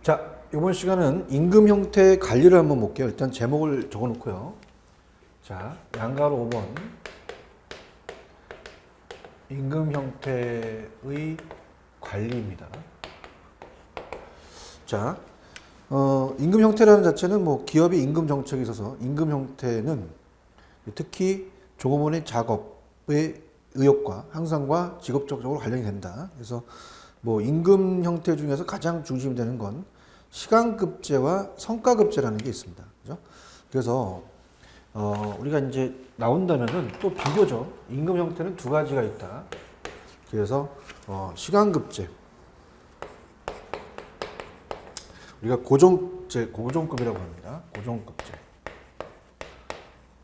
자, 이번 시간은 임금 형태 관리를 한번 볼게요. 일단 제목을 적어 놓고요. 자, 양가로 5번. 임금 형태의 관리입니다. 자, 임금 형태라는 자체는 뭐 기업의 임금 정책에 있어서 임금 형태는 특히 조금원의 작업의 의욕과 향상과 직업적으로 관련이 된다. 그래서 뭐 임금 형태 중에서 가장 중심이 되는 건 시간급제와 성과급제라는 게 있습니다. 그죠? 그래서 우리가 이제 나온다면은 또 비교죠. 임금 형태는 두 가지가 있다. 그래서 시간급제, 우리가 고정급이라고 합니다. 고정급제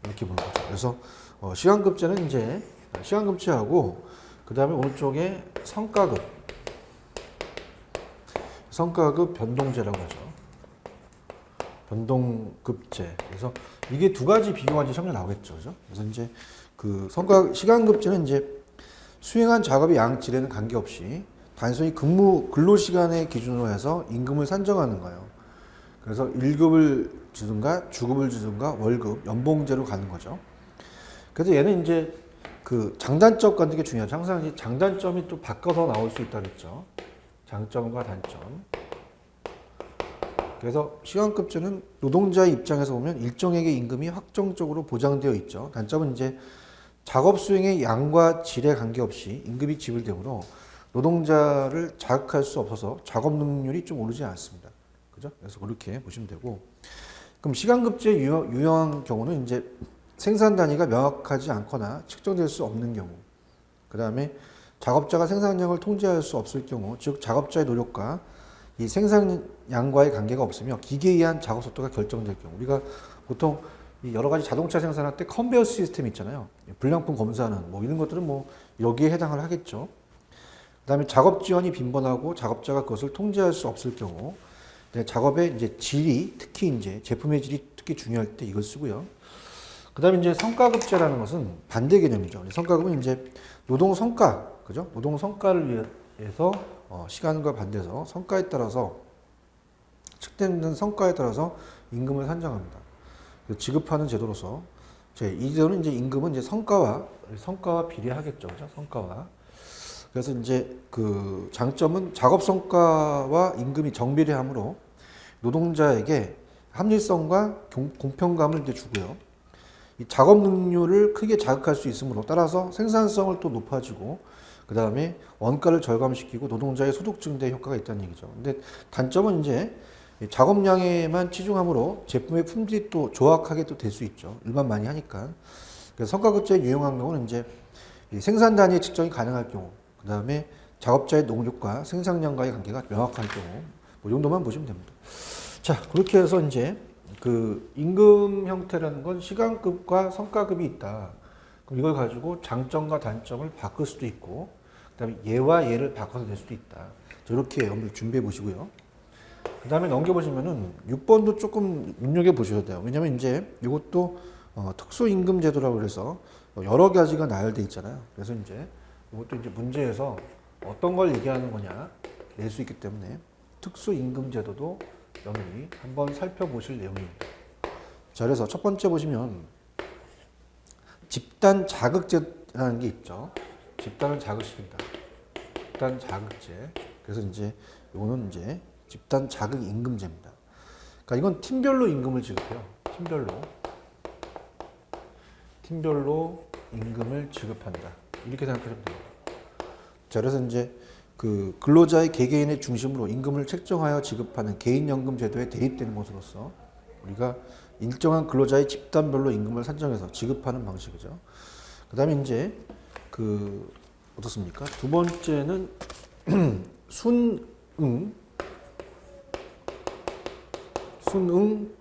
이렇게 보는 거죠. 그래서 시간급제는 이제 시간급제하고 그 다음에 오른쪽에 성과급 변동제라고 하죠. 변동급제. 그래서 이게 두 가지 비교가 이제 처음에 나오겠죠. 그죠? 그래서 이제 그 시간급제는 이제 수행한 작업의 양 질에는 관계없이 단순히 근로시간의 기준으로 해서 임금을 산정하는 거예요. 그래서 1급을 주든가 주급을 주든가 월급, 연봉제로 가는 거죠. 그래서 얘는 이제 그 장단점 같은 게 중요하죠. 항상 이 장단점이 또 바꿔서 나올 수 있다고 했죠. 장점과 단점. 그래서 시간급제는 노동자의 입장에서 보면 일정액의 임금이 확정적으로 보장되어 있죠. 단점은 이제 작업 수행의 양과 질에 관계없이 임금이 지불되므로 노동자를 자극할 수 없어서 작업 능률이 좀 오르지 않습니다. 그죠? 그래서 그렇게 보시면 되고. 그럼 시간급제 유형한 경우는 이제 생산 단위가 명확하지 않거나 측정될 수 없는 경우. 그 다음에 작업자가 생산량을 통제할 수 없을 경우, 즉 작업자의 노력과 이 생산량과의 관계가 없으며 기계에 의한 작업 속도가 결정될 경우. 우리가 보통 여러 가지 자동차 생산할 때 컨베이어 시스템 있잖아요. 불량품 검사하는 뭐 이런 것들은 뭐 여기에 해당을 하겠죠. 그다음에 작업 지연이 빈번하고 작업자가 그것을 통제할 수 없을 경우, 작업의 이제 질이 특히 이제 제품의 질이 특히 중요할 때 이걸 쓰고요. 그다음에 이제 성과급제라는 것은 반대 개념이죠. 성과급은 이제 노동 성과, 그죠? 노동 성과를 위해서 시간과 반대해서 성과에 따라서 측정된 성과에 따라서 임금을 산정합니다. 지급하는 제도로서 이 제도는 이제 임금은 이제 성과와 비례하겠죠, 그죠? 성과와. 그래서 이제 그 장점은 작업 성과와 임금이 정비례하므로 노동자에게 합리성과 공평감을 이제 주고요. 이 작업 능률을 크게 자극할 수 있으므로 따라서 생산성을 또 높아지고 그 다음에 원가를 절감시키고 노동자의 소득 증대 효과가 있다는 얘기죠. 근데 단점은 이제 작업량에만 치중함으로 제품의 품질이 또 조악하게 또 될 수 있죠. 일만 많이 하니까. 그래서 성과급제에 유용한 경우는 이제 생산 단위의 측정이 가능할 경우, 그 다음에 작업자의 노력과 생산량과의 관계가 명확할 경우, 뭐 이 정도만 보시면 됩니다. 자, 그렇게 해서 이제 그 임금 형태라는 건 시간급과 성과급이 있다. 그럼 이걸 가지고 장점과 단점을 바꿀 수도 있고, 그 다음에 얘와 얘를 바꿔서 낼 수도 있다. 이렇게 여러분들 준비해 보시고요. 그 다음에 넘겨보시면은 6번도 조금 눈여겨보셔야 돼요. 왜냐면 이제 이것도 특수임금제도라고 그래서 여러 가지가 나열되어 있잖아요. 그래서 이제 이것도 이제 문제에서 어떤 걸 얘기하는 거냐 낼 수 있기 때문에 특수임금제도도 여러분이 한번 살펴보실 내용입니다. 자, 그래서 첫 번째 보시면 집단 자극제라는 게 있죠. 집단을 자극시킨다. 집단 자극제. 그래서 이제 이거는 이제 집단 자극 임금제입니다. 그러니까 이건 팀별로 임금을 지급해요. 팀별로 임금을 지급한다. 이렇게 생각하시면 됩니다. 자, 그래서 이제 그 근로자의 개개인의 중심으로 임금을 책정하여 지급하는 개인연금 제도에 대입되는 것으로서 우리가 일정한 근로자의 집단별로 임금을 산정해서 지급하는 방식이죠. 그 다음에 이제 그 어떻습니까? 두 번째는 순응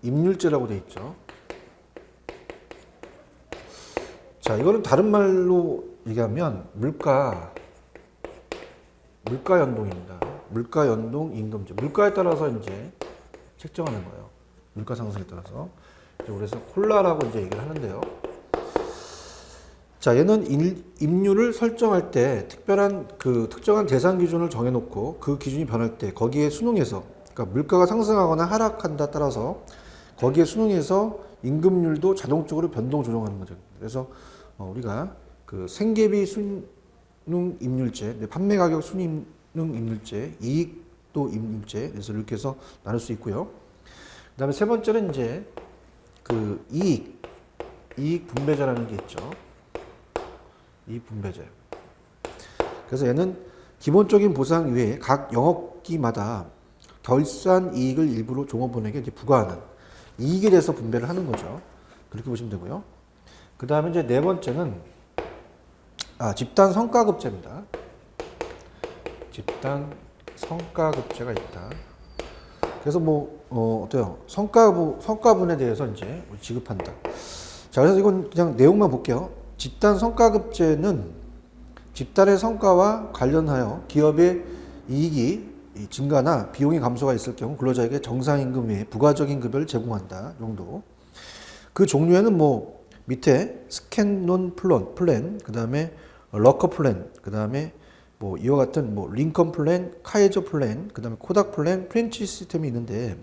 임률제라고 되어 있죠. 자, 이거는 다른 말로 얘기하면 물가 연동입니다. 물가 연동 임금제. 물가에 따라서 이제 책정하는 거예요. 물가 상승에 따라서. 그래서 콜라라고 이제 얘기를 하는데요. 자, 얘는 임률을 설정할 때 특별한 그 특정한 대상 기준을 정해놓고 그 기준이 변할 때 거기에 순응해서 그러니까 물가가 상승하거나 하락한다 따라서 거기에 순응해서 임금률도 자동적으로 변동 조정하는 거죠. 그래서 우리가 그 생계비 순응 임률제, 판매 가격 순응 임률제, 이익도 임률제, 그래서 이렇게 해서 나눌 수 있고요. 그다음에 세 번째는 이제 그 이익 분배제라는 게 있죠. 이익 분배제. 그래서 얘는 기본적인 보상 이외에 각 영업기마다 덜 싼 이익을 일부러 종업원에게 이제 부과하는 이익에 대해서 분배를 하는 거죠. 그렇게 보시면 되고요. 그 다음에 이제 네 번째는 집단 성과급제입니다. 집단 성과급제가 있다. 그래서 어때요? 성과분에 대해서 이제 지급한다. 자, 그래서 이건 그냥 내용만 볼게요. 집단 성과급제는 집단의 성과와 관련하여 기업의 이익이 증가나 비용의 감소가 있을 경우 근로자에게 정상임금 외에 부가적인 급여를 제공한다 정도. 그 종류에는 밑에 스캔론 플랜, 그 다음에 러커 플랜, 그 다음에 이와 같은 링컨 플랜, 카이저 플랜, 그 다음에 코닥 플랜, 프렌치 시스템이 있는데,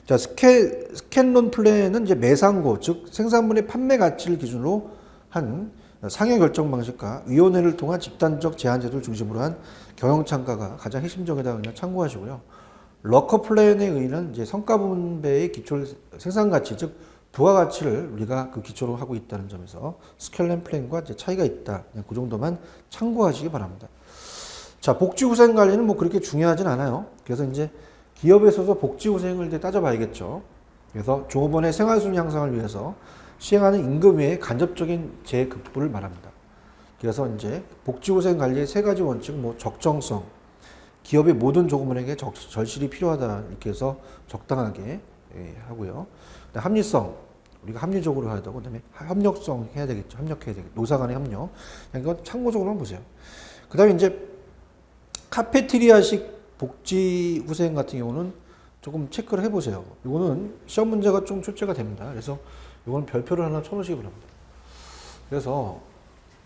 자, 스캔론 플랜은 이제 매상고, 즉 생산물의 판매 가치를 기준으로 한 상여 결정 방식과 위원회를 통한 집단적 제한 제도를 중심으로 한 경영 창가가 가장 핵심적이다 그냥 참고하시고요. 러커 플랜에 의한 이제 성과 분배의 기초 생산 가치, 즉 부가 가치를 우리가 그 기초로 하고 있다는 점에서 스켈렌 플랜과 이제 차이가 있다. 그냥 그 정도만 참고하시기 바랍니다. 자, 복지후생 관리는 그렇게 중요하진 않아요. 그래서 이제 기업에서도 복지후생을 이제 따져봐야겠죠. 그래서 종업원의 생활수준 향상을 위해서 시행하는 임금 외에 간접적인 재급부를 말합니다. 그래서 이제 복지후생 관리의 세 가지 원칙, 적정성, 기업의 모든 종업원에게 절실히 필요하다 이렇게 해서 적당하게 하고요. 합리성, 우리가 합리적으로 해야 되고, 그다음에 협력성 해야 되겠죠. 협력해야 되겠죠. 노사 간의 협력. 이건 참고적으로만 보세요. 그다음에 이제 카페테리아식 복지후생 같은 경우는 조금 체크를 해보세요. 이거는 시험 문제가 좀 출제가 됩니다. 그래서 이건 별표를 하나 쳐놓으시기 바랍니다. 그래서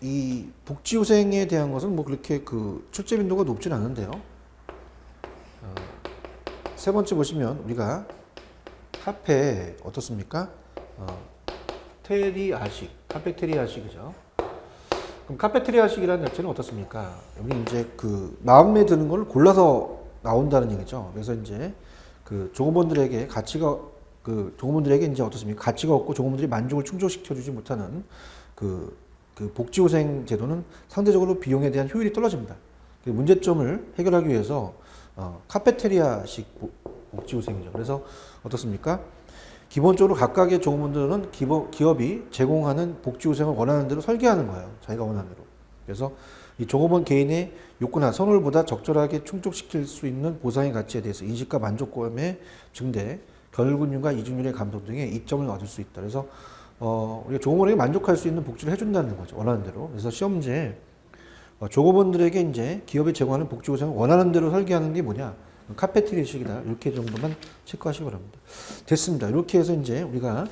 이 복지후생에 대한 것은 그렇게 그 출제 빈도가 높진 않은데요. 세 번째 보시면 우리가 카페 어떻습니까? 카페테리아식이죠. 그럼 카페테리아식이라는 자체는 어떻습니까? 여기 이제 그 마음에 드는 걸 골라서 나온다는 얘기죠. 그래서 이제 그 종업원들에게 종업원들에게 이제 어떻습니까? 가치가 없고 종업원들이 만족을 충족시켜주지 못하는 그 복지후생 제도는 상대적으로 비용에 대한 효율이 떨어집니다. 그 문제점을 해결하기 위해서 카페테리아식 복지후생이죠. 그래서 어떻습니까? 기본적으로 각각의 종업원들은 기업이 제공하는 복지후생을 원하는 대로 설계하는 거예요. 자기가 원하는 대로. 그래서 이 종업원 개인의 욕구나 선호를 적절하게 충족시킬 수 있는 보상의 가치에 대해서 인식과 만족감의 증대, 결근율과 이직률의 감소 등의 이점을 얻을 수 있다. 그래서 우리가 종업원에게 만족할 수 있는 복지를 해준다는 거죠. 원하는 대로. 그래서 시험 문제에 종업원들에게 이제 기업이 제공하는 복지후생을 원하는 대로 설계하는 게 뭐냐? 카페테리아식이다. 이렇게 정도만 체크하시기 바랍니다. 됐습니다. 이렇게 해서 이제 우리가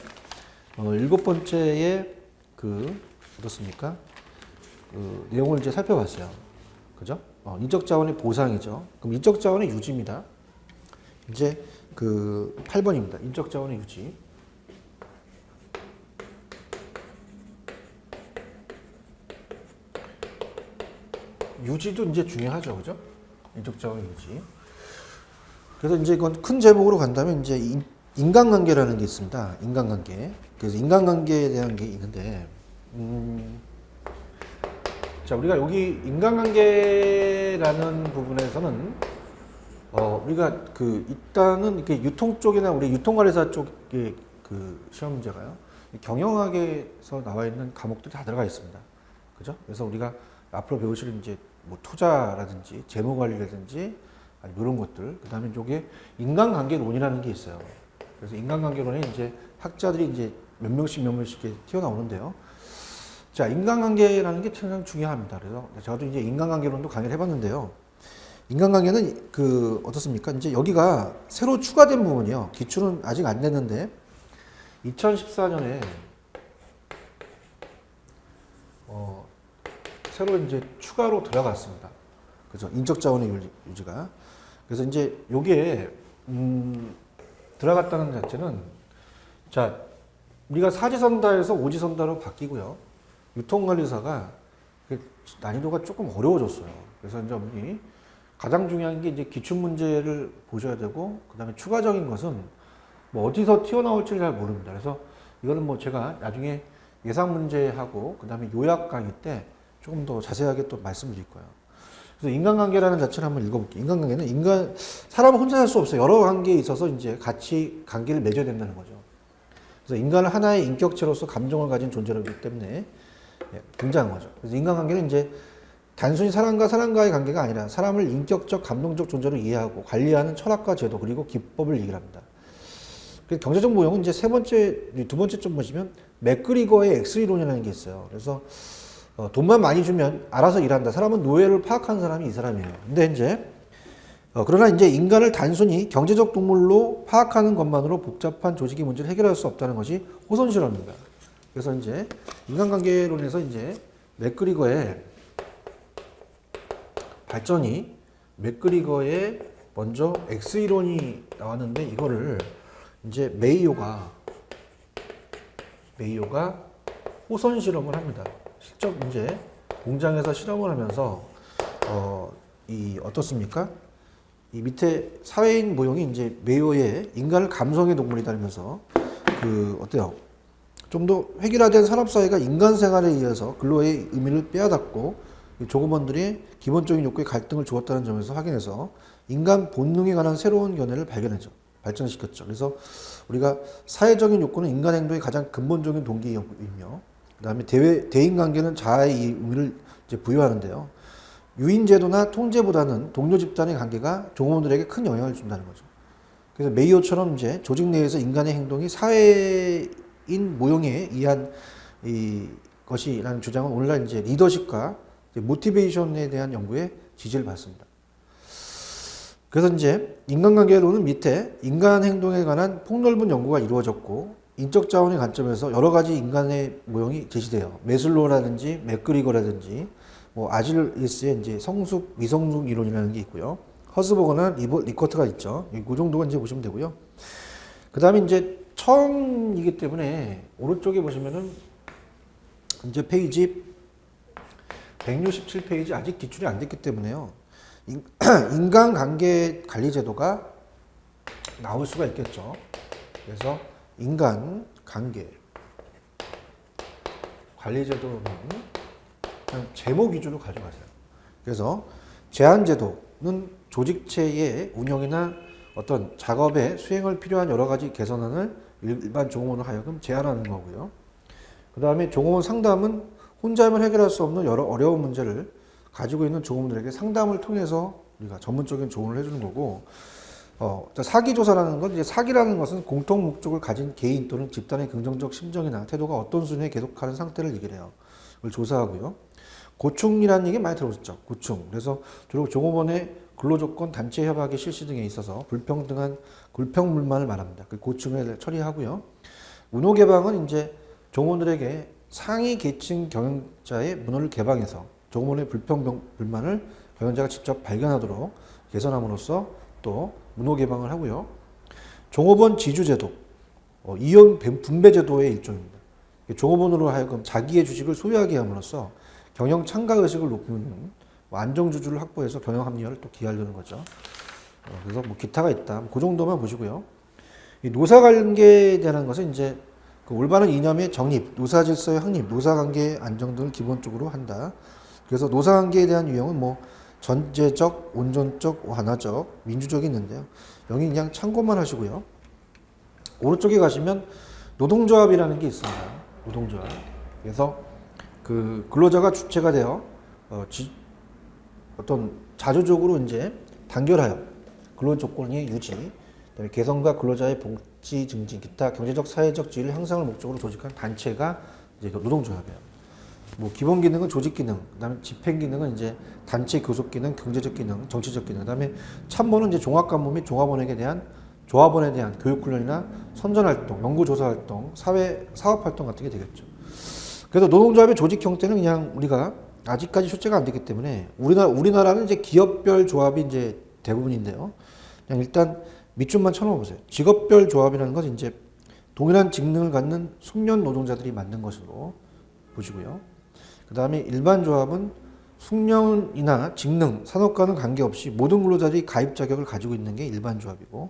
7번째의 어떻습니까? 그 내용을 이제 살펴봤어요. 그죠? 인적 자원의 보상이죠. 그럼 인적 자원의 유지입니다. 이제 8번입니다. 인적 자원의 유지. 유지도 이제 중요하죠. 그죠? 인적 자원의 유지. 그래서 이제 이건 큰 제목으로 간다면 이제 인간관계라는 게 있습니다. 인간관계. 그래서 인간관계에 대한 게 있는데, 자, 우리가 여기 인간관계라는 부분에서는, 우리가 일단은 이렇게 유통 쪽이나 우리 유통관리사 쪽의 시험 문제가요. 경영학에서 나와 있는 과목들이 다 들어가 있습니다. 그죠? 그래서 우리가 앞으로 배우실 이제 투자라든지 재무관리라든지 이런 것들, 그 다음에 이게 인간관계론이라는 게 있어요. 그래서 인간관계론에 이제 학자들이 이제 몇 명씩 튀어나오는데요. 자, 인간관계라는 게 굉장히 중요합니다. 그래서 저도 이제 인간관계론도 강의를 해봤는데요. 인간관계는 어떻습니까? 이제 여기가 새로 추가된 부분이요. 기출은 아직 안 됐는데 2014년에 새로 이제 추가로 들어갔습니다. 그죠? 인적 자원의 유지가. 그래서 이제 요게 들어갔다는 자체는 자 우리가 사지선다에서 오지선다로 바뀌고요. 유통관리사가 난이도가 조금 어려워졌어요. 그래서 이제 우리 가장 중요한 게 이제 기출 문제를 보셔야 되고 그다음에 추가적인 것은 뭐 어디서 튀어나올지를 잘 모릅니다. 그래서 이거는 뭐 제가 나중에 예상 문제하고 그다음에 요약 강의 때 조금 더 자세하게 또 말씀드릴 거예요. 그래서 인간관계라는 자체를 한번 읽어볼게요. 인간관계는 사람은 혼자 살 수 없어요. 여러 관계에 있어서 이제 같이 관계를 맺어야 된다는 거죠. 그래서 인간은 하나의 인격체로서 감정을 가진 존재이기 때문에 등장한 거죠. 그래서 인간관계는 이제 단순히 사람과의 관계가 아니라 사람을 인격적, 감동적 존재로 이해하고 관리하는 철학과 제도 그리고 기법을 얘기를 합니다. 경제적 모형은 이제 두 번째 점 보시면 맥그리거의 X이론이라는 게 있어요. 그래서 돈만 많이 주면 알아서 일한다. 사람은 노예를 파악하는 사람이 이 사람이에요. 근데 이제 그러나 이제 인간을 단순히 경제적 동물로 파악하는 것만으로 복잡한 조직의 문제를 해결할 수 없다는 것이 호선 실험입니다. 그래서 이제 인간관계론에서 이제 맥그리거의 발전이 맥그리거의 먼저 X이론이 나왔는데 이거를 이제 메이오가 호선 실험을 합니다. 실적 이제 공장에서 실험을 하면서 어떻습니까? 이 밑에 사회인 모형이 이제 메이오의 인간을 감성의 동물이다면서 어때요? 좀 더 획일화된 산업사회가 인간 생활에 의해서 근로의 의미를 빼앗았고 조급원들이 기본적인 욕구에 갈등을 주었다는 점에서 확인해서 인간 본능에 관한 새로운 견해를 발전시켰죠. 그래서 우리가 사회적인 욕구는 인간 행동의 가장 근본적인 동기이며 그 다음에 대인관계는 자아의 의미를 이제 부여하는데요. 유인제도나 통제보다는 동료 집단의 관계가 종업원들에게 큰 영향을 준다는 거죠. 그래서 메이오처럼 이제 조직 내에서 인간의 행동이 사회인 모형에 의한 것이라는 주장은 오늘날 이제 리더십과 모티베이션에 대한 연구에 지지를 받습니다. 그래서 이제 인간관계론은 밑에 인간 행동에 관한 폭넓은 연구가 이루어졌고 인적 자원의 관점에서 여러 가지 인간의 모형이 제시돼요. 메슬로라든지 맥그리거라든지 뭐 아질리스의 이제 성숙 미성숙 이론이라는 게 있고요. 허스버거나 리커트가 있죠. 그 정도가 이제 보시면 되고요. 그 다음에 이제 처음이기 때문에 오른쪽에 보시면은 이제 페이지 167페이지 아직 기출이 안 됐기 때문에요. 인간관계 관리제도가 나올 수가 있겠죠. 그래서 인간관계 관리제도는 그냥 제목 위주로 가져가세요. 그래서 제한제도는 조직체의 운영이나 어떤 작업의 수행을 필요한 여러 가지 개선안을 일반 종업원으로 하여금 제한하는 거고요. 그 다음에 종업원 상담은 혼자만 해결할 수 없는 여러 어려운 문제를 가지고 있는 종업원들에게 상담을 통해서 우리가 전문적인 조언을 해주는 거고, 사기조사라는 건 이제 사기라는 것은 공통 목적을 가진 개인 또는 집단의 긍정적 심정이나 태도가 어떤 수준에 계속하는 상태를 얘기를 해요. 그걸 조사하고요. 고충이라는 얘기 많이 들어보셨죠? 고충. 그래서 주로 종업원의 근로조건, 단체 협약의 실시 등에 있어서 불평불만을 말합니다. 그 고충을 처리하고요. 문호 개방은 이제 종업원들에게 상위 계층 경영자의 문호를 개방해서 종업원의 불만을 경영자가 직접 발견하도록 개선함으로써 또 문호 개방을 하고요. 종업원 지주제도, 이윤 분배제도의 일종입니다. 종업원으로 하여금 자기의 주식을 소유하게 함으로써 경영 참가 의식을 높이는 안정주주를 확보해서 경영 합리화를 또 기하려는 거죠. 그래서 뭐 기타가 있다. 그 정도만 보시고요. 이 노사관계에 대한 것은 이제 그 올바른 이념의 정립, 노사질서의 확립, 노사관계의 안정 등을 기본적으로 한다. 그래서 노사관계에 대한 유형은 뭐 전제적, 온전적, 완화적, 민주적이 있는데요. 여기 그냥 참고만 하시고요. 오른쪽에 가시면 노동조합이라는 게 있습니다. 노동조합. 그래서 그 근로자가 주체가 되어 어떤 자주적으로 이제 단결하여 근로 조건의 유지, 그다음에 개선과 근로자의 복지 증진, 기타 경제적 사회적 지위를 향상을 목적으로 조직한 단체가 이제 노동조합이에요. 뭐 기본 기능은 조직 기능, 그다음에 집행 기능은 이제 단체 교섭 기능, 경제적 기능, 정치적 기능, 그다음에 참모는 이제 종합간부 및 조합원에 대한 교육 훈련이나 선전 활동, 연구 조사 활동, 사업 활동 같은 게 되겠죠. 그래서 노동조합의 조직 형태는 그냥 우리가 아직까지 출제가 안 됐기 때문에 우리나라는 이제 기업별 조합이 이제 대부분인데요. 그냥 일단 밑줄만 쳐놓아보세요. 직업별 조합이라는 것은 이제 동일한 직능을 갖는 숙련 노동자들이 만든 것으로 보시고요. 그 다음에 일반 조합은 숙련이나 직능, 산업과는 관계없이 모든 근로자들이 가입 자격을 가지고 있는 게 일반 조합이고,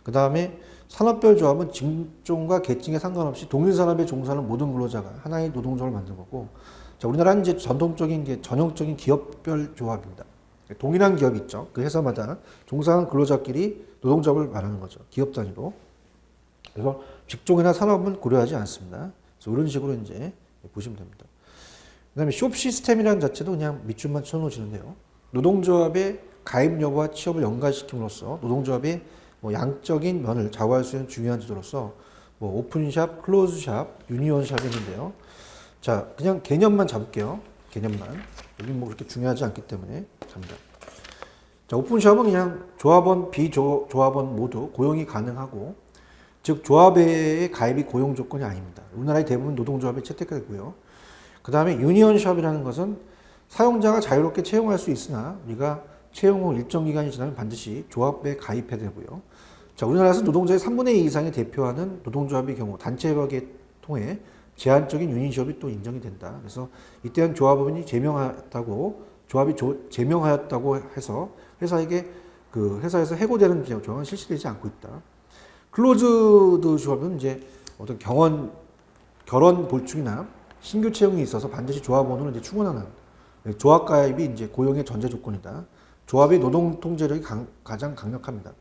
그 다음에 산업별 조합은 직종과 계층에 상관없이 동일 산업에 종사하는 모든 근로자가 하나의 노동조합을 만든 거고, 자, 우리나라는 이제 전통적인 게 전형적인 기업별 조합입니다. 동일한 기업이 있죠. 그 회사마다 종사하는 근로자끼리 노동조합을 말하는 거죠. 기업 단위로. 그래서 직종이나 산업은 고려하지 않습니다. 그래서 이런 식으로 이제 보시면 됩니다. 그 다음에 숍 시스템이라는 자체도 그냥 밑줄만 쳐놓으시는데요. 노동조합의 가입 여부와 취업을 연관시킴으로써 노동조합의 뭐 양적인 면을 좌우할 수 있는 중요한 제도로서 뭐 오픈샵, 클로즈샵, 유니온샵이 있는데요. 자, 그냥 개념만 잡을게요. 개념만. 여기 뭐 그렇게 중요하지 않기 때문에 잡니다. 자, 오픈샵은 그냥 조합원, 비조합원 모두 고용이 가능하고, 즉 조합의 가입이 고용 조건이 아닙니다. 우리나라의 대부분 노동조합에 채택되고요. 그 다음에 유니온샵이라는 것은 사용자가 자유롭게 채용할 수 있으나 우리가 채용 후 일정 기간이 지나면 반드시 조합에 가입해야 되고요. 자, 우리나라에서 노동자의 3분의 2 이상이 대표하는 노동조합의 경우 단체 협약에 통해 제한적인 유니온샵이 또 인정이 된다. 그래서 이때는 조합원이 조합이 제명하였다고 해서 회사에게 그 회사에서 해고되는 조항은 실시되지 않고 있다. 클로즈드 조합은 이제 어떤 결혼 볼충이나 신규 채용이 있어서 반드시 조합원으로 이제 충원하는 조합 가입이 이제 고용의 전제 조건이다. 조합의 노동 통제력이 가장 강력합니다.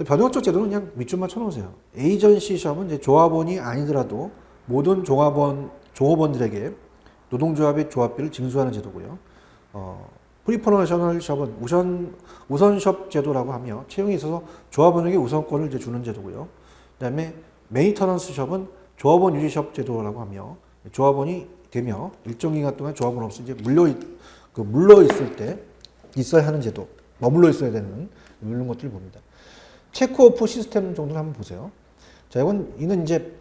변형적 제도는 그냥 밑줄만 쳐놓으세요. 에이전시 샵은 이제 조합원이 아니더라도 모든 종업원들에게 노동조합의 조합비를 징수하는 제도고요. 프리퍼너셔널 샵은 우선숍 제도라고 하며 채용이 있어서 조합원에게 우선권을 이제 주는 제도고요. 그다음에 메인터넌스 숍은 조합원 유지숍 제도라고 하며 조합원이 되며 일정 기간 동안 조합원 없이 이제 물러 있을 때 있어야 하는 제도, 머물러 있어야 되는 이런 것들을 봅니다. 체크오프 시스템 정도를 한번 보세요. 자, 이는 이제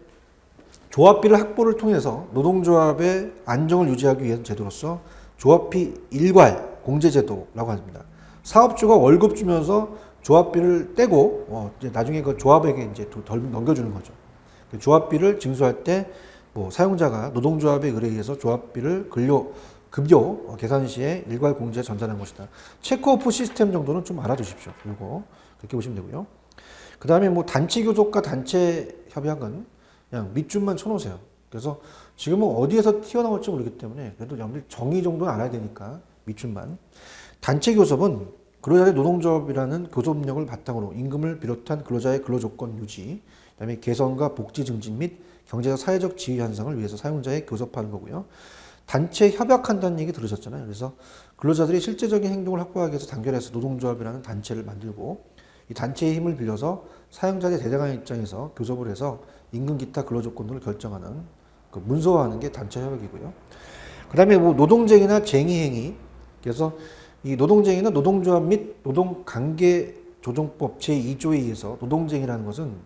조합비를 확보를 통해서 노동조합의 안정을 유지하기 위한 제도로서 조합비 일괄 공제제도라고 합니다. 사업주가 월급 주면서 조합비를 떼고 이제 나중에 그 조합에게 이제 덜 넘겨주는 거죠. 조합비를 징수할 때 뭐 사용자가 노동조합에 의뢰해서 조합비를 급여 계산 시에 일괄 공제에 전달한 것이다. 체크오프 시스템 정도는 좀 알아두십시오. 이거 그렇게 보시면 되고요. 그 다음에 뭐 단체 교섭과 단체 협약은 그냥 밑줄만 쳐놓으세요. 그래서 지금은 어디에서 튀어나올지 모르기 때문에 그래도 여러분들 정의 정도는 알아야 되니까 밑줄만. 단체 교섭은 근로자의 노동조합이라는 교섭력을 바탕으로 임금을 비롯한 근로자의 근로조건 유지, 그다음에 개선과 복지 증진 및 경제적 사회적 지위 향상을 위해서 사용자의 교섭하는 거고요. 단체 협약한다는 얘기 들으셨잖아요. 그래서 근로자들이 실제적인 행동을 확보하기 위해서 단결해서 노동조합이라는 단체를 만들고 이 단체의 힘을 빌려서 사용자의 대장한 입장에서 교섭을 해서 임금 기타 근로조건들을 결정하는 그 문서화하는 게 단체 협약이고요. 그 다음에 뭐 노동쟁이나 쟁의행위, 그래서 이 노동쟁이는 노동조합 및 노동관계조정법 제2조에 의해서 노동쟁이라는 것은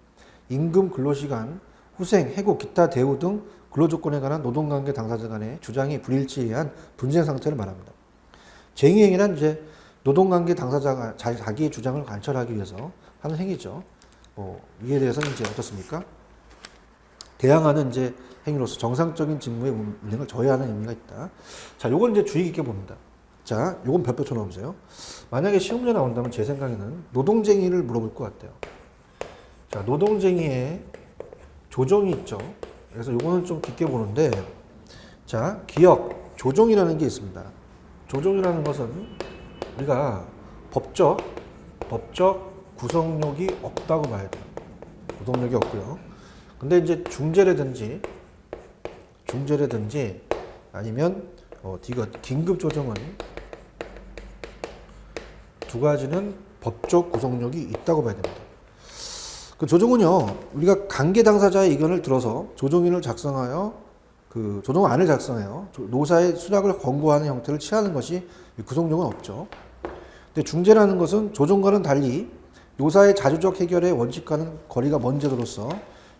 임금, 근로시간, 후생, 해고, 기타 대우 등 근로조건에 관한 노동관계 당사자 간의 주장이 불일치에 의한 분쟁 상태를 말합니다. 쟁의행위란 이제 노동관계 당사자가 자기의 주장을 관철하기 위해서 하는 행위죠. 이에 대해서는 이제 어떻습니까? 대항하는 이제 행위로서 정상적인 직무의 운행을 저해하는 의미가 있다. 자, 요건 이제 주의 깊게 봅니다. 자, 요건 별표 쳐넣어보세요. 만약에 시험 문제 나온다면 제 생각에는 노동쟁의를 물어볼 것 같아요. 자, 노동쟁의에 조정이 있죠. 그래서 요거는 좀 깊게 보는데, 자, 기억, 조정이라는 게 있습니다. 조정이라는 것은 우리가 법적 구속력이 없다고 봐야 돼요. 구속력이 없고요. 근데 이제 중재라든지 아니면 이거 긴급 조정은 두 가지는 법적 구속력이 있다고 봐야 됩니다. 그 조정은요, 우리가 관계 당사자의 의견을 들어서 조정인을 작성하여 그 조정안을 작성해요. 노사의 수락을 권고하는 형태를 취하는 것이 구속력은 없죠. 근데 중재라는 것은 조정과는 달리 노사의 자주적 해결의 원칙과는 거리가 먼 제도로서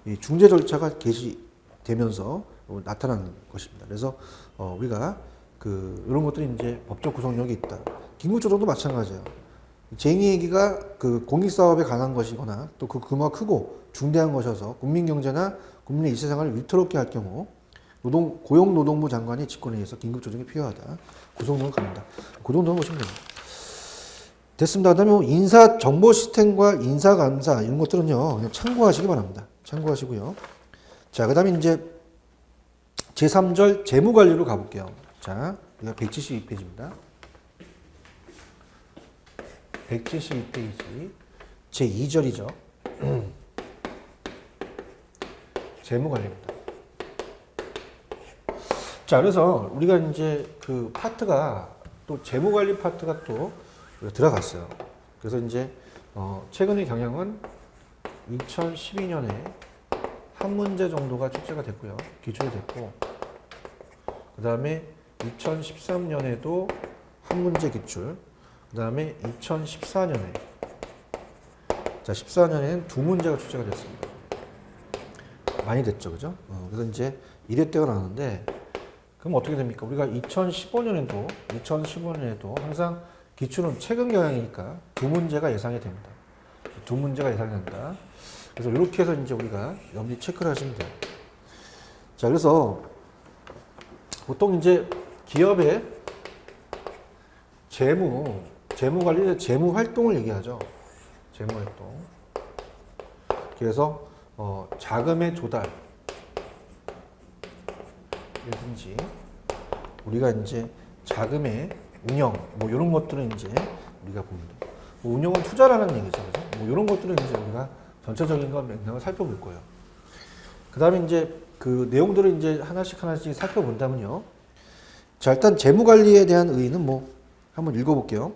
이 중재 절차가 개시되면서 나타나는 것입니다. 그래서 우리가 이런 것들이 이제 법적 구속력이 있다. 긴급 조정도 마찬가지예요. 쟁의기가 그 공익사업에 관한 것이거나 또 그 규모가 크고 중대한 것이어서 국민경제나 국민의 일시생활을 위태롭게 할 경우 고용노동부 장관이 직권에 의해서 긴급조정이 필요하다. 그 정도는 갑니다. 그 정도는 보시면 됩니다. 됐습니다. 그 다음에 인사정보시스템과 인사감사 이런 것들은요, 그냥 참고하시기 바랍니다. 참고하시고요. 자, 그 다음에 이제 제3절 재무관리로 가볼게요. 자, 이거 172페이지입니다. 172페이지. 제2절이죠. 재무관리입니다. 자, 그래서 우리가 이제 그 파트가 또 재무관리 파트가 또 들어갔어요. 그래서 이제 최근의 경향은 2012년에 한 문제 정도가 출제가 됐고요. 기출이 됐고, 그 다음에 2013년에도 한 문제 기출, 그 다음에 2014년에, 자, 14년에는 두 문제가 출제가 됐습니다. 많이 됐죠, 그죠? 그래서 이제 1회 때가 나왔는데, 그럼 어떻게 됩니까? 우리가 2015년에도 항상 기출은 최근 경향이니까 두 문제가 예상이 됩니다. 두 문제가 예상이 된다. 그래서 이렇게 해서 이제 우리가 염리 체크를 하시면 돼요. 자, 그래서 보통 이제 기업의 재무 관리의 재무 활동을 얘기하죠. 재무 활동. 그래서 자금의 조달 라든지 우리가 이제 자금의 운영 뭐 이런 것들은 이제 우리가 봅니다. 뭐 운영은 투자라는 얘기죠, 그죠? 뭐 이런 것들은 이제 우리가 전체적인 것 맥락을 살펴볼 거예요. 그 다음에 이제 그 내용들을 이제 하나씩 살펴본다면요. 자, 일단 재무관리에 대한 의의는 뭐 한번 읽어볼게요.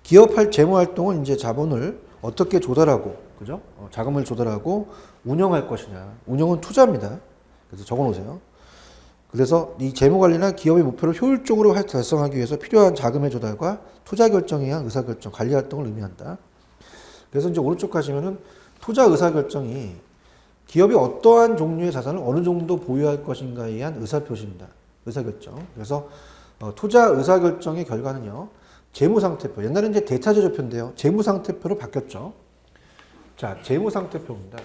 기업할 재무활동은 이제 자본을 어떻게 조달하고, 그죠? 자금을 조달하고 운영할 것이냐. 운영은 투자입니다. 그래서 적어 놓으세요. 그래서 이 재무관리나 기업의 목표를 효율적으로 달성하기 위해서 필요한 자금의 조달과 투자 결정에 의한 의사결정, 관리 활동을 의미한다. 그래서 이제 오른쪽 가시면은 투자 의사결정이 기업이 어떠한 종류의 자산을 어느 정도 보유할 것인가에 의한 의사표시입니다. 의사결정. 그래서 투자 의사결정의 결과는요, 재무상태표. 옛날에 이제 대차제조표인데요. 재무상태표로 바뀌었죠. 자, 재무상태표입니다.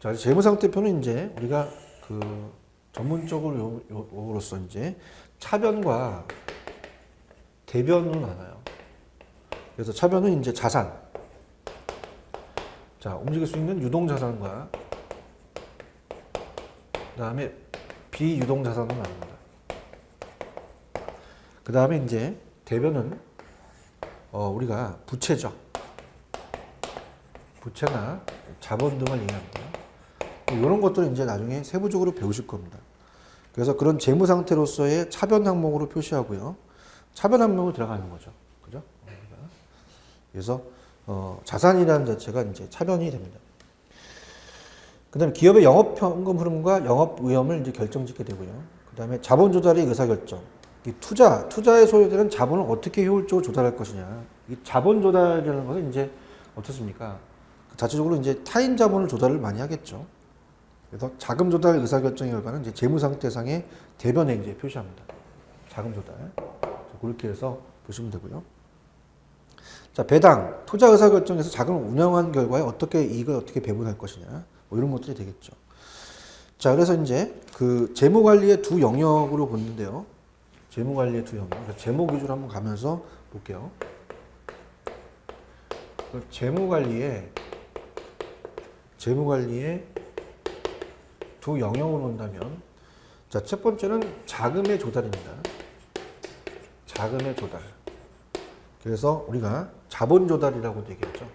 자, 재무상태표는 이제 우리가 그 전문적으로 요로서 이제 차변과 대변으로 나눠요. 그래서 차변은 이제 자산. 자, 움직일 수 있는 유동자산과 그 다음에 비유동자산으로 나눕니다. 그 다음에 이제 대변은 우리가 부채죠. 부채나 자본 등을 얘기합니다. 이런 것들은 이제 나중에 세부적으로 배우실 겁니다. 그래서 그런 재무 상태로서의 차변 항목으로 표시하고요. 차변 항목으로 들어가는 거죠. 그죠? 그래서 자산이라는 자체가 이제 차변이 됩니다. 그 다음에 기업의 영업현금 흐름과 영업위험을 이제 결정짓게 되고요. 그 다음에 자본 조달의 의사결정. 이 투자에 소요되는 자본을 어떻게 효율적으로 조달할 것이냐. 이 자본 조달이라는 것은 이제 어떻습니까? 자체적으로 이제 타인 자본을 조달을 많이 하겠죠. 그래서 자금 조달 의사결정의 결과는 이제 재무 상태상의 대변에 이제 표시합니다. 자금 조달. 그렇게 해서 보시면 되고요. 자, 배당, 투자 의사결정에서 자금을 운영한 결과에 어떻게 이익을 어떻게 배분할 것이냐. 뭐 이런 것들이 되겠죠. 자, 그래서 이제 그 재무관리의 두 영역으로 보는데요. 재무관리의 두 영역. 그러니까 재무 기준으로 한번 가면서 볼게요. 재무관리의 두 영역으로 본다면, 자, 첫 번째는 자금의 조달입니다. 자금의 조달. 그래서 우리가 자본 조달이라고 얘기하죠.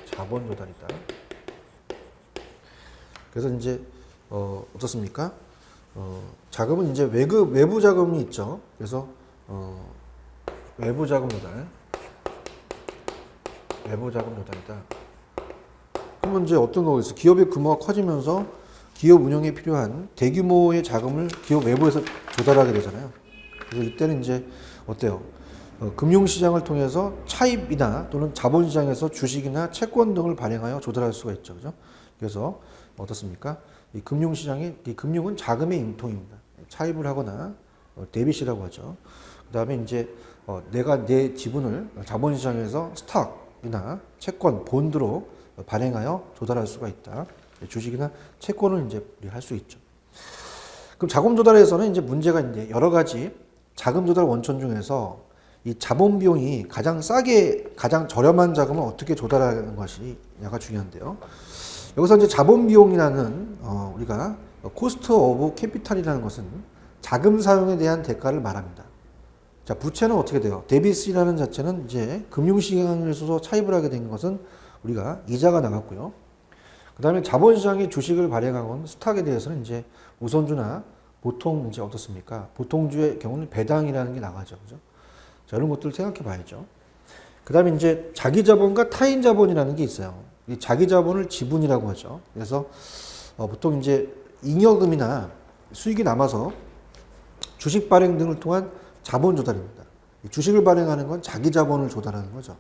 자본 조달이다. 그래서 이제 어떻습니까? 자금은 이제 외부 자금이 있죠. 그래서 외부 자금 조달. 외부 자금 조달이다. 그러면 이제 어떤 거겠어요? 기업의 규모가 커지면서 기업 운영에 필요한 대규모의 자금을 기업 외부에서 조달하게 되잖아요. 그래서 이때는 이제 어때요? 금융시장을 통해서 차입이나 또는 자본시장에서 주식이나 채권 등을 발행하여 조달할 수가 있죠. 그죠? 그래서 어떻습니까? 이 금융은 자금의 융통입니다. 차입을 하거나 데빗이라고 하죠. 그다음에 이제 내가 내 지분을 자본시장에서 스탁이나 채권, 본드로 발행하여 조달할 수가 있다. 주식이나 채권을 이제 할 수 있죠. 그럼 자금 조달에서는 이제 문제가 이제 여러 가지 자금 조달 원천 중에서 이 자본 비용이 가장 싸게 가장 저렴한 자금을 어떻게 조달하는 것이 야가 중요한데요. 여기서 이제 자본 비용이라는 우리가 코스트 오브 캐피탈이라는 것은 자금 사용에 대한 대가를 말합니다. 자, 부채는 어떻게 돼요? 데비스라는 자체는 이제 금융시장에서 차입을 하게 된 것은 우리가 이자가 나갔고요. 그 다음에 자본시장에 주식을 발행하건 스탁에 대해서는 이제 우선주나 보통 이제 어떻습니까? 보통주의 경우는 배당이라는 게 나가죠. 그죠? 자, 이런 것들을 생각해 봐야죠. 그 다음에 이제 자기 자본과 타인 자본이라는 게 있어요. 이 자기 자본을 지분이라고 하죠. 그래서 보통 이제 잉여금이나 수익이 남아서 주식 발행 등을 통한 자본 조달입니다. 주식을 발행하는 건 자기 자본을 조달하는 거죠.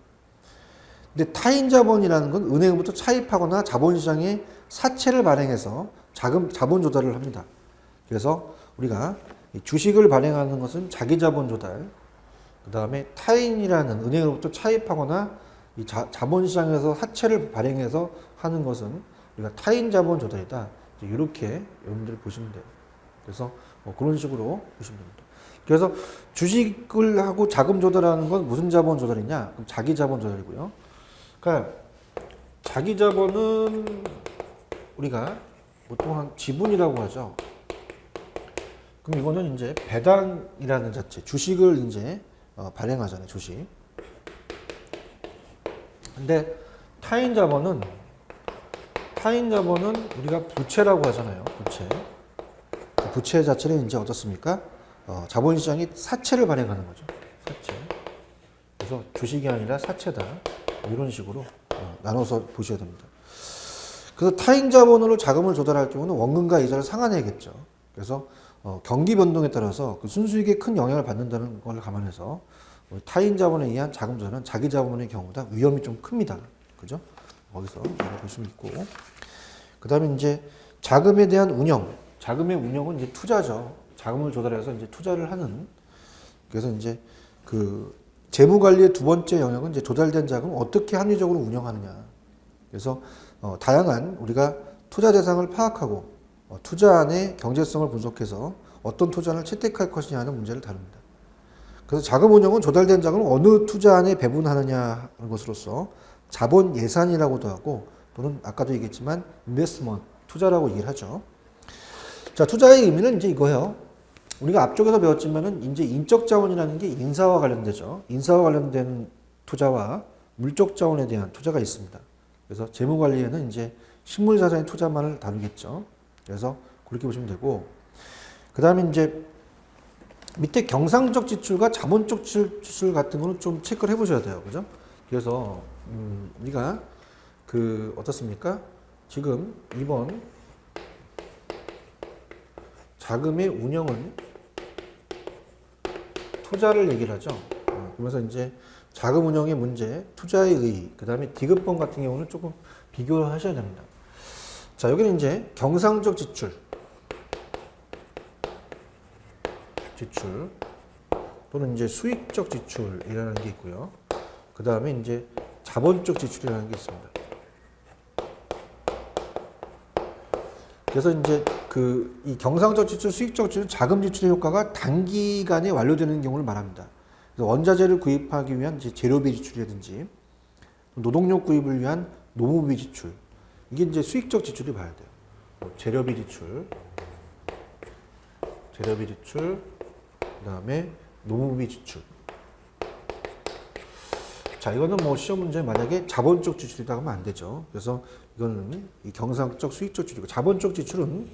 근데 타인 자본이라는 건 은행으로부터 차입하거나 자본시장에 사채를 발행해서 자본 조달을 합니다. 그래서 우리가 주식을 발행하는 것은 자기 자본 조달, 그 다음에 타인이라는 은행으로부터 차입하거나 이 자본시장에서 사채를 발행해서 하는 것은 우리가 타인 자본 조달이다. 이렇게 여러분들이 보시면 돼요. 그래서 그런 식으로 보시면 됩니다. 그래서 주식을 하고 자금 조달하는 건 무슨 자본 조달이냐? 그럼 자기 자본 조달이고요. 그러니까 자기 자본은 우리가 보통 한 지분이라고 하죠. 그럼 이거는 이제 배당이라는 자체, 주식을 이제 발행하잖아요, 주식. 근데 타인 자본은 우리가 부채라고 하잖아요, 부채. 부채 자체는 이제 어떻습니까? 자본시장이 사채를 발행하는 거죠, 사채. 그래서 주식이 아니라 사채다. 이런 식으로 나눠서 보셔야 됩니다. 그래서 타인 자본으로 자금을 조달할 경우는 원금과 이자를 상환해야겠죠. 그래서 경기 변동에 따라서 그 순수익에 큰 영향을 받는다는 걸 감안해서 타인 자본에 의한 자금 조달은 자기 자본의 경우보다 위험이 좀 큽니다. 그죠? 거기서 볼 수 있고. 그 다음에 이제 자금에 대한 운영. 자금의 운영은 이제 투자죠. 자금을 조달해서 이제 투자를 하는. 그래서 이제 그 재무 관리의 두 번째 영역은 이제 조달된 자금을 어떻게 합리적으로 운영하느냐. 그래서 다양한 우리가 투자 대상을 파악하고 투자 안의 경제성을 분석해서 어떤 투자를 채택할 것이냐 하는 문제를 다룹니다. 그래서 자금 운영은 조달된 자금을 어느 투자 안에 배분하느냐 하는 것으로서 자본 예산이라고도 하고 또는 아까도 얘기했지만 인베스트먼트, 투자라고 얘기를 하죠. 자, 투자의 의미는 이제 이거예요. 우리가 앞쪽에서 배웠지만은 이제 인적 자원이라는 게 인사와 관련되죠. 인사와 관련된 투자와 물적 자원에 대한 투자가 있습니다. 그래서 재무 관리에는 이제 실물 자산의 투자만을 다루겠죠. 그래서 그렇게 보시면 되고, 그 다음에 이제 밑에 경상적 지출과 자본적 지출 같은 거는 좀 체크를 해보셔야 돼요. 그죠? 그래서 우리가 그 어떻습니까? 지금 이번 자금의 운영은 투자를 얘기를 하죠. 그러면서 이제 자금 운영의 문제, 투자의 의의, 그 다음에 디귿번 같은 경우는 조금 비교를 하셔야 됩니다. 자, 여기는 이제 경상적 지출 또는 이제 수익적 지출이라는 게 있고요. 그 다음에 이제 자본적 지출이라는 게 있습니다. 그래서 이제 이 경상적 지출, 수익적 지출, 자금 지출의 효과가 단기간에 완료되는 경우를 말합니다. 그래서 원자재를 구입하기 위한 이제 재료비 지출이라든지 노동력 구입을 위한 노무비 지출, 이게 이제 수익적 지출이 봐야 돼요. 재료비 지출, 그 다음에 노무비 지출. 자, 이거는 뭐 시험 문제 만약에 자본적 지출이다 하면 안 되죠. 그래서 이거는 이 경상적 수익적 지출이고, 자본적 지출은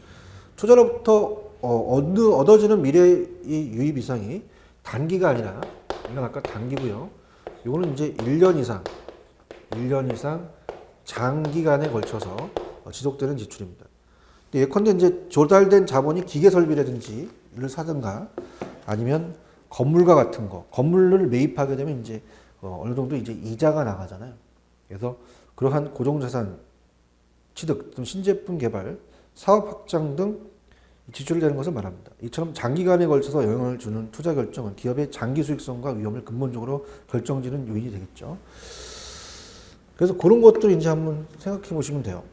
투자로부터 얻어지는 미래의 유입 이상이 단기가 아니라, 이건 아까 단기고요. 이거는 이제 1년 이상 장기간에 걸쳐서 지속되는 지출입니다. 예컨대 이제 조달된 자본이 기계 설비라든지 를 사든가 아니면 건물과 같은 거, 건물을 매입하게 되면 이제 어느 정도 이제 이자가 나가잖아요. 그래서 그러한 고정자산 취득, 또 신제품 개발, 사업 확장 등 지출되는 것을 말합니다. 이처럼 장기간에 걸쳐서 영향을 주는 투자 결정은 기업의 장기 수익성과 위험을 근본적으로 결정지는 요인이 되겠죠. 그래서 그런 것도 이제 한번 생각해 보시면 돼요.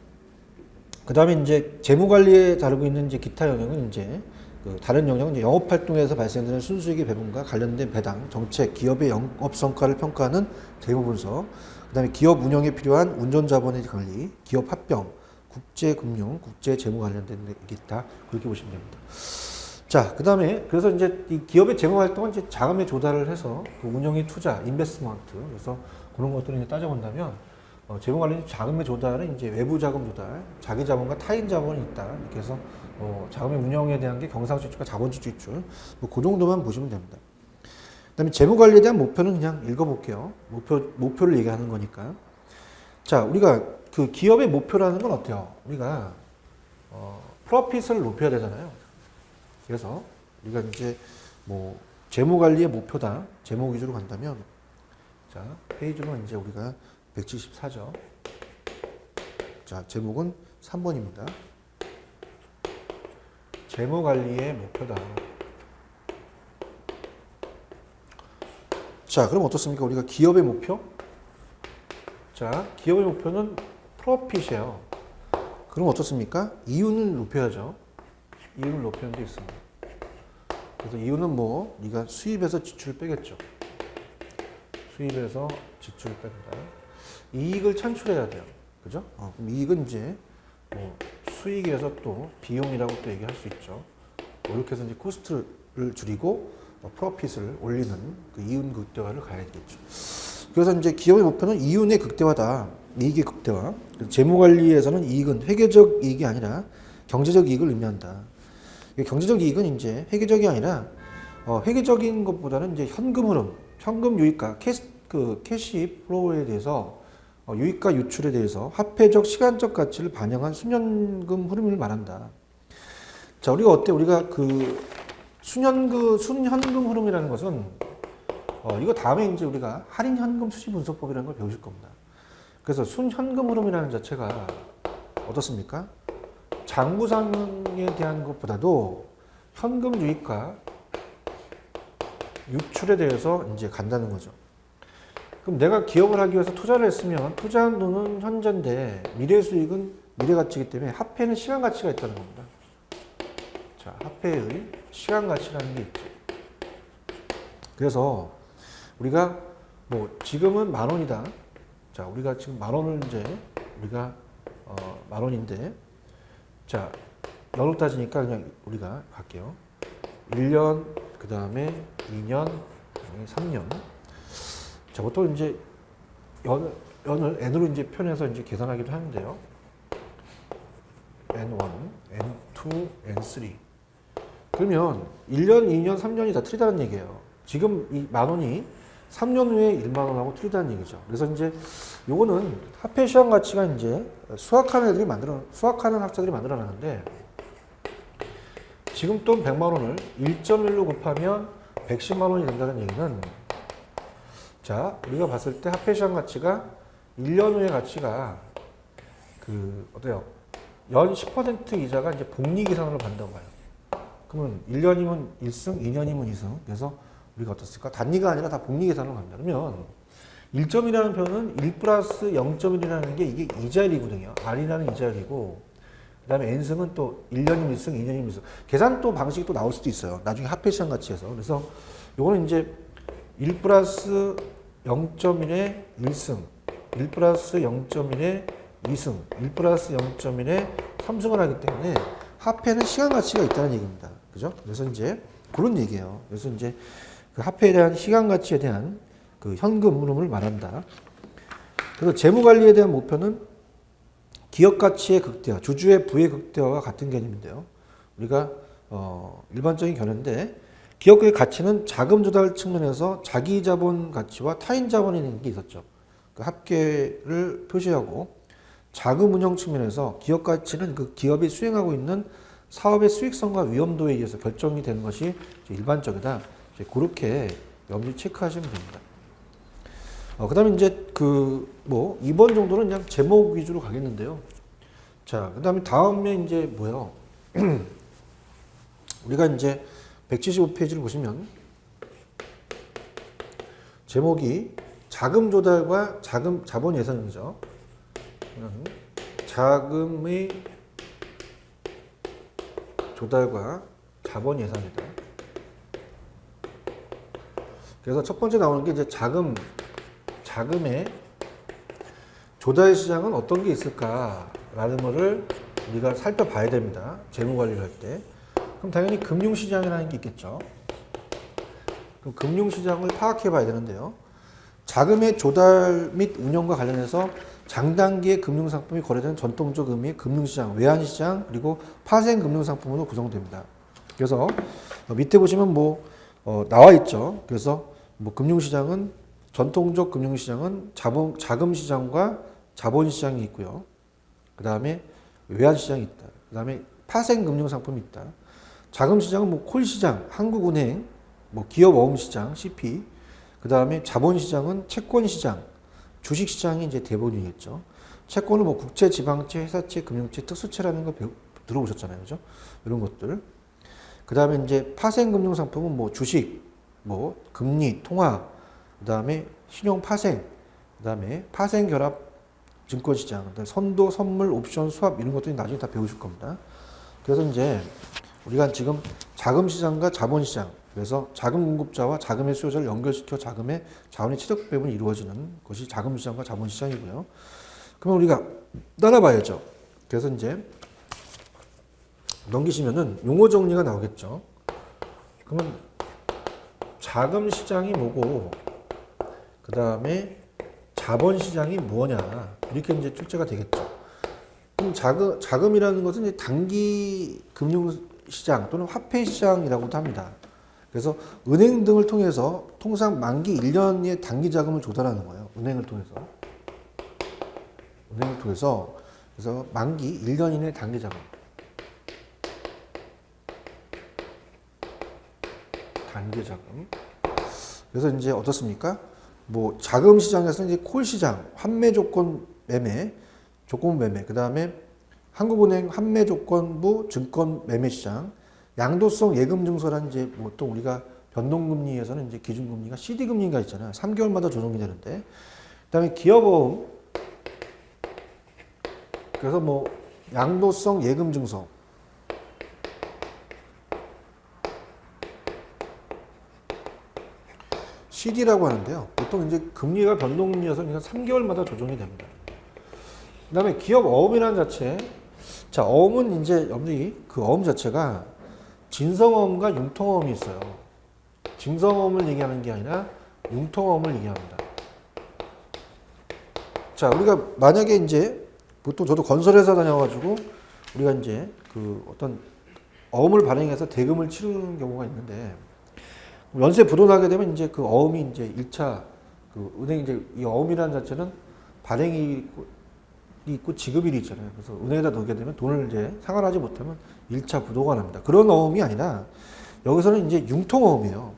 그 다음에 이제 재무관리에 다루고 있는 이제 기타 영역은 이제 그 다른 영역은 이제 영업활동에서 발생되는 순수익의 배분과 관련된 배당, 정책, 기업의 영업 성과를 평가하는 재무 분석, 그 다음에 기업 운영에 필요한 운전자본의 관리, 기업 합병, 국제금융, 국제재무 관련된 게 있다. 그렇게 보시면 됩니다. 자, 그 다음에 그래서 이제 이 기업의 재무 활동은 이제 자금의 조달을 해서 그 운영의 투자, 인베스트먼트, 그래서 그런 것들을 이제 따져본다면 재무 관리 자금의 조달은 이제 외부 자금 조달, 자기 자본과 타인 자본이 있다. 이렇게 해서 자금의 운영에 대한 게 경상수 지출과 자본주 지출, 그 정도만 보시면 됩니다. 그다음에 재무 관리에 대한 목표는 그냥 읽어볼게요. 목표를 얘기하는 거니까. 자, 우리가 그 기업의 목표라는 건 어때요? 우리가 프로핏을 높여야 되잖아요. 그래서 우리가 이제 뭐 재무 관리의 목표다. 재무 위주로 간다면, 자, 페이지는 이제 우리가 174죠. 자, 제목은 3번입니다. 재무 관리의 목표다. 자, 그럼 어떻습니까? 우리가 기업의 목표? 자, 기업의 목표는 프로핏이에요. 그럼 어떻습니까? 이윤을 높여야죠. 이윤을 높이는 데 있습니다. 그래서 이윤은 뭐, 네가 수입에서 지출을 빼겠죠. 수입에서 지출을 뺀다. 이익을 창출해야 돼요. 그죠? 그럼 이익은 이제 뭐 수익에서 또 비용이라고 또 얘기할 수 있죠. 이렇게 해서 이제 코스트를 줄이고 프로핏을 올리는 그 이윤 극대화를 가야 되겠죠. 그래서 이제 기업의 목표는 이윤의 극대화다. 이익의 극대화. 재무 관리에서는 이익은 회계적 이익이 아니라 경제적 이익을 의미한다. 경제적 이익은 이제 회계적이 아니라 회계적인 것보다는 이제 현금 흐름, 현금 유입가, 캐시 플로우에 대해서 유입과 유출에 대해서 화폐적 시간적 가치를 반영한 순현금 흐름을 말한다. 자, 우리가 어때? 우리가 그 순현금 흐름이라는 것은 이거 다음에 이제 우리가 할인 현금 수지 분석법이라는 걸 배우실 겁니다. 그래서 순현금 흐름이라는 자체가 어떻습니까? 장부상에 대한 것보다도 현금 유입과 유출에 대해서 이제 간다는 거죠. 그럼 내가 기업을 하기 위해서 투자를 했으면 투자한 돈은 현재인데 미래 수익은 미래 가치이기 때문에 화폐는 시간 가치가 있다는 겁니다. 자, 화폐의 시간 가치라는 게 있죠. 그래서 우리가 뭐 지금은 10,000원이다. 자, 우리가 지금 10,000원을 이제 우리가 10,000원인데 자, 연으로 따지니까 그냥 우리가 갈게요. 1년, 그 다음에 2년, 3년. 자, 보통 이제 연을 n으로 이제 표현해서 이제 계산하기도 하는데요. n1, n2, n3. 그러면 1년, 2년, 3년이 다 틀리다는 얘기예요. 지금 이 10,000원이 3년 후에 10,000원하고 틀리다는 얘기죠. 그래서 이제 요거는 화폐 시장 가치가 이제 수학하는 학자들이 만들어놨는데 지금 돈 100,000원을 1.1로 곱하면 110,000원이 된다는 얘기는 자, 우리가 봤을 때 화폐 시장 가치가 1년 후의 가치가 어때요? 연 10% 이자가 이제 복리 계산으로 받는다고 봐요. 그러면 1년이면 1승, 2년이면 2승. 그래서 우리가 어떻습니까? 단위가 아니라 다 복리 계산으로 간다. 그러면 1점이라는 표현은 1 플러스 0.1이라는 게 이게 이자율이거든요. R이라는 이자율이고, 그 다음에 N승은 또 1년이면 1승, 2년이면 2승. 계산 또 방식이 또 나올 수도 있어요. 나중에 화폐 시장 가치에서. 그래서 요거는 이제 1 플러스 0.1의 1승, 1 플러스 0.1의 2승, 1 플러스 0.1의 3승을 하기 때문에 화폐는 시간 가치가 있다는 얘기입니다. 그죠? 그래서 이제 그런 얘기예요. 그래서 이제 그 화폐에 대한 시간 가치에 대한 그 현금 흐름을 말한다. 그래서 재무 관리에 대한 목표는 기업 가치의 극대화, 주주의 부의 극대화와 같은 개념인데요. 우리가 일반적인 견해인데 기업의 가치는 자금 조달 측면에서 자기 자본 가치와 타인 자본이 있는 게 있었죠. 그 합계를 표시하고 자금 운영 측면에서 기업 가치는 그 기업이 수행하고 있는 사업의 수익성과 위험도에 의해서 결정이 되는 것이 일반적이다. 이제 그렇게 염두에 체크하시면 됩니다. 그 다음에 이제 2번 정도는 그냥 제목 위주로 가겠는데요. 자, 그 다음에 다음에 이제 뭐요? 우리가 이제 175페이지를 보시면 제목이 자금 조달과 자본 예산이죠. 자금의 조달과 자본 예산이다. 그래서 첫 번째 나오는 게 이제 자금의 조달 시장은 어떤 게 있을까라는 거를 우리가 살펴봐야 됩니다. 재무 관리를 할 때. 그럼 당연히 금융시장이라는 게 있겠죠. 그럼 금융시장을 파악해 봐야 되는데요. 자금의 조달 및 운영과 관련해서 장단기의 금융상품이 거래되는 전통적 의미의 금융시장, 외환시장, 그리고 파생 금융상품으로 구성됩니다. 그래서 밑에 보시면 나와 있죠. 그래서 금융시장은 전통적 금융시장은 자금시장과 자본시장이 있고요. 그 다음에 외환시장이 있다. 그 다음에 파생 금융상품이 있다. 자금시장은 콜시장, 한국은행, 기업어음시장, CP. 그 다음에 자본시장은 채권시장, 주식시장이 이제 대부분이겠죠. 채권은 국채, 지방채, 회사채, 금융채, 특수채라는 거 들어보셨잖아요. 그죠? 이런 것들. 그 다음에 이제 파생금융상품은 주식, 금리, 통화, 그 다음에 신용파생, 그 다음에 파생결합 증권시장, 그다음에 선도, 선물, 옵션, 수합 이런 것들이 나중에 다 배우실 겁니다. 그래서 이제 우리가 지금 자금시장과 자본시장, 그래서 자금 공급자와 자금의 수요자를 연결시켜 자원의 최적 배분이 이루어지는 것이 자금시장과 자본시장이고요. 그러면 우리가 따라봐야죠. 그래서 이제 넘기시면은 용어 정리가 나오겠죠. 그러면 자금시장이 뭐고, 그 다음에 자본시장이 뭐냐, 이렇게 이제 출제가 되겠죠. 그럼 자금이라는 것은 이제 단기 금융시장 또는 화폐시장이라고도 합니다. 그래서 은행 등을 통해서 통상 만기 1년의 단기 자금을 조달하는 거예요. 은행을 통해서 그래서 만기 1년 이내 단기 자금. 단기 자금. 그래서 이제 어떻습니까? 자금 시장에서 이제 콜 시장, 환매 조건 매매, 조건 매매, 그 다음에 한국은행 환매 조건부 증권 매매 시장, 양도성 예금 증서란 이제 보통 우리가 변동금리에서는 이제 기준금리가 CD금리가 있잖아요. 3개월마다 조정이 되는데, 그 다음에 기업어음, 그래서 양도성 예금 증서, CD라고 하는데요. 보통 이제 금리가 변동금리여서 그냥 3개월마다 조정이 됩니다. 그 다음에 기업 어음이라는 자체. 자, 어음은 이제 여러분들이 그 어음 자체가 진성어음과 융통어음이 있어요. 진성어음을 얘기하는 게 아니라 융통어음을 얘기합니다. 자, 우리가 만약에 이제 보통 저도 건설회사 다녀가지고 우리가 이제 그 어떤 어음을 발행해서 대금을 치르는 경우가 있는데, 연쇄 부도나게 되면 이제 그 어음이 이제 1차 그 은행 이제 이 어음이라는 자체는 발행이 있고 지급일이 있잖아요. 그래서 은행에다 넣게 되면 돈을 이제 상환하지 못하면 1차 부도가 납니다. 그런 어음이 아니라 여기서는 이제 융통어음이에요.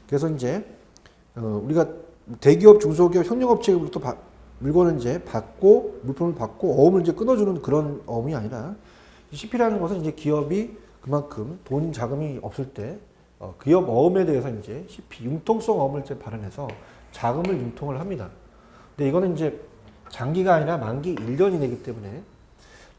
그래서 이제 우리가 대기업, 중소기업, 협력업체로부터 물건을 이제 받고 물품을 받고 어음을 이제 끊어주는 그런 어음이 아니라 CP라는 것은 이제 기업이 그만큼 돈 자금이 없을 때 기업 어음에 대해서 이제 CP 융통성 어음을 이제 발현해서 자금을 융통을 합니다. 근데 이거는 이제 장기가 아니라 만기 1년이 되기 때문에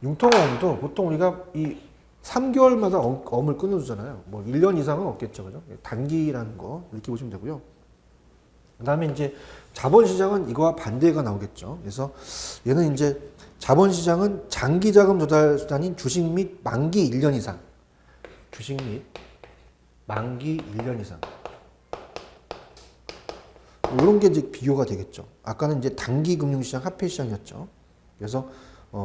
융통어음도 보통 우리가 이 3개월마다 어음을 끊어주잖아요. 1년 이상은 없겠죠. 그죠? 단기라는 거 이렇게 보시면 되고요. 그 다음에 이제 자본시장은 이거와 반대가 나오겠죠. 그래서 얘는 이제 자본시장은 장기자금 조달 수단인 주식 및 만기 1년 이상. 주식 및 만기 1년 이상. 이런 게 이제 비교가 되겠죠. 아까는 이제 단기 금융시장, 화폐시장이었죠. 그래서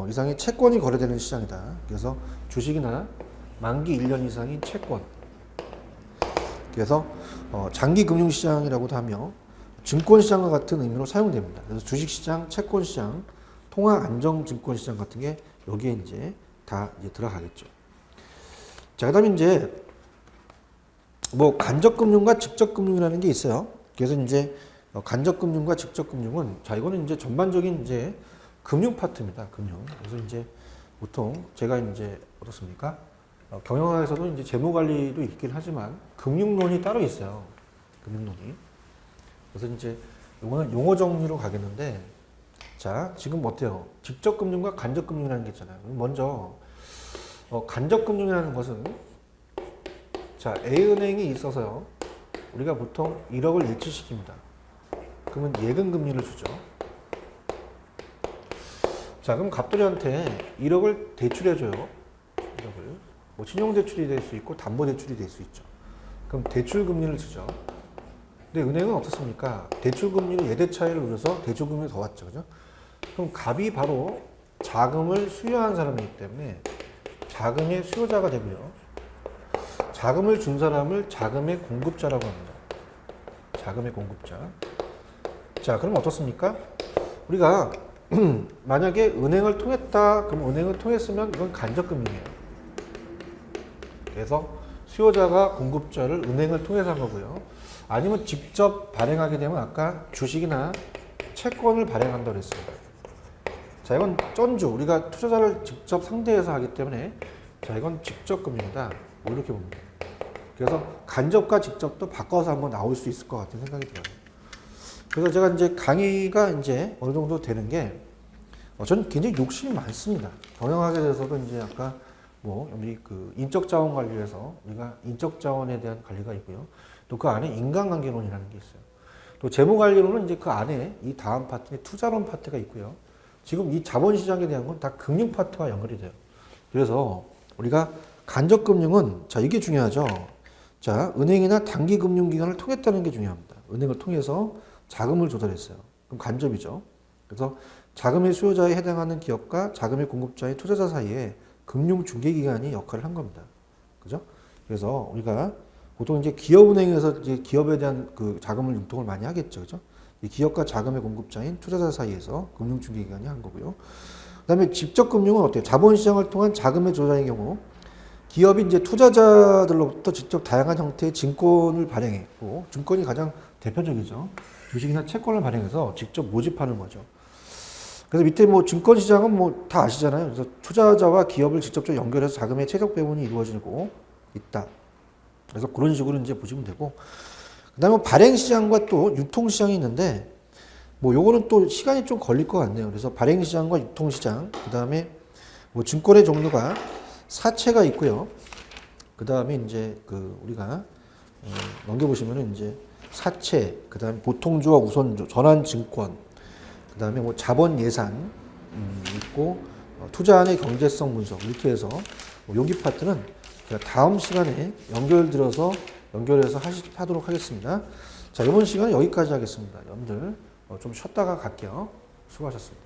이상의 채권이 거래되는 시장이다. 그래서 주식이나 만기 1년 이상인 채권. 그래서 장기 금융시장이라고도 하며 증권시장과 같은 의미로 사용됩니다. 그래서 주식시장, 채권시장, 통화안정증권시장 같은 게 여기에 이제 다 이제 들어가겠죠. 자, 그다음에 이제 간접금융과 직접금융이라는 게 있어요. 그래서 이제 간접금융과 직접금융은 이거는 이제 전반적인 이제 금융 파트입니다. 금융. 그래서 이제 보통 제가 이제 어떻습니까? 경영학에서도 이제 재무 관리도 있긴 하지만 금융론이 따로 있어요. 금융론이. 그래서 이제 요거는 용어 정리로 가겠는데, 자, 지금 어때요? 직접 금융과 간접 금융이라는 게 있잖아요. 먼저 간접 금융이라는 것은, 자, A은행이 있어서요. 우리가 보통 1억을 예치시킵니다. 그러면 예금 금리를 주죠. 자, 그럼 갑돌이한테 1억을 대출해줘요. 1억을. 뭐 신용대출이 될 수 있고 담보대출이 될 수 있죠. 그럼 대출금리를 주죠. 근데 은행은 어떻습니까? 대출금리는 예대 차이를 노려서 대출금리를 더 왔죠. 그죠? 그럼 갑이 바로 자금을 수여한 사람이기 때문에 자금의 수요자가 되고요. 자금을 준 사람을 자금의 공급자라고 합니다. 자금의 공급자. 자, 그럼 어떻습니까? 우리가 만약에 은행을 통했다, 그럼 은행을 통했으면 이건 간접금융이에요. 그래서 수요자가 공급자를 은행을 통해서 한 거고요. 아니면 직접 발행하게 되면 아까 주식이나 채권을 발행한다고 그랬습니다. 자, 이건 쩐주, 우리가 투자자를 직접 상대해서 하기 때문에, 자, 이건 직접 금융이다. 뭐 이렇게 봅니다. 그래서 간접과 직접도 바꿔서 한번 나올 수 있을 것 같은 생각이 들어요. 그래서 제가 이제 강의가 이제 어느 정도 되는 게, 저는 굉장히 욕심이 많습니다. 경영학에 대해서도 이제 아까 뭐 우리 그 인적 자원 관리에서 우리가 인적 자원에 대한 관리가 있고요. 또 그 안에 인간관계론이라는 게 있어요. 또 재무관리론은 이제 그 안에 이 다음 파트에 투자론 파트가 있고요. 지금 이 자본시장에 대한 건 다 금융 파트와 연결이 돼요. 그래서 우리가 간접금융은, 자, 이게 중요하죠. 자, 은행이나 단기금융기관을 통했다는 게 중요합니다. 은행을 통해서 자금을 조달했어요. 그럼 간접이죠. 그래서 자금의 수요자에 해당하는 기업과 자금의 공급자의 투자자 사이에 금융중개기관이 역할을 한 겁니다. 그죠? 그래서 우리가 보통 이제 기업은행에서 이제 기업에 대한 그 자금을 융통을 많이 하겠죠. 그죠? 이 기업과 자금의 공급자인 투자자 사이에서 금융중개기관이 한 거고요. 그 다음에 직접금융은 어때요? 자본시장을 통한 자금의 조달의 경우 기업이 이제 투자자들로부터 직접 다양한 형태의 증권을 발행했고, 증권이 가장 대표적이죠. 주식이나 채권을 발행해서 직접 모집하는 거죠. 그래서 밑에 뭐 증권시장은 뭐 다 아시잖아요. 그래서 투자자와 기업을 직접적으로 연결해서 자금의 최적 배분이 이루어지고 있다. 그래서 그런 식으로 이제 보시면 되고, 그 다음에 발행시장과 또 유통시장이 있는데, 뭐 요거는 또 시간이 좀 걸릴 것 같네요. 그래서 발행시장과 유통시장, 그 다음에 뭐 증권의 종류가 사채가 있고요. 그 다음에 이제 그 우리가 넘겨보시면은 이제 사채, 그 다음에 보통주와 우선주, 전환증권, 그 다음에 뭐 자본 예산 있고, 투자안의 경제성 분석, 이렇게 해서 여기 파트는 제가 다음 시간에 연결해서 하도록 하겠습니다. 자, 이번 시간은 여기까지 하겠습니다. 여러분들 좀 쉬었다가 갈게요. 수고하셨습니다.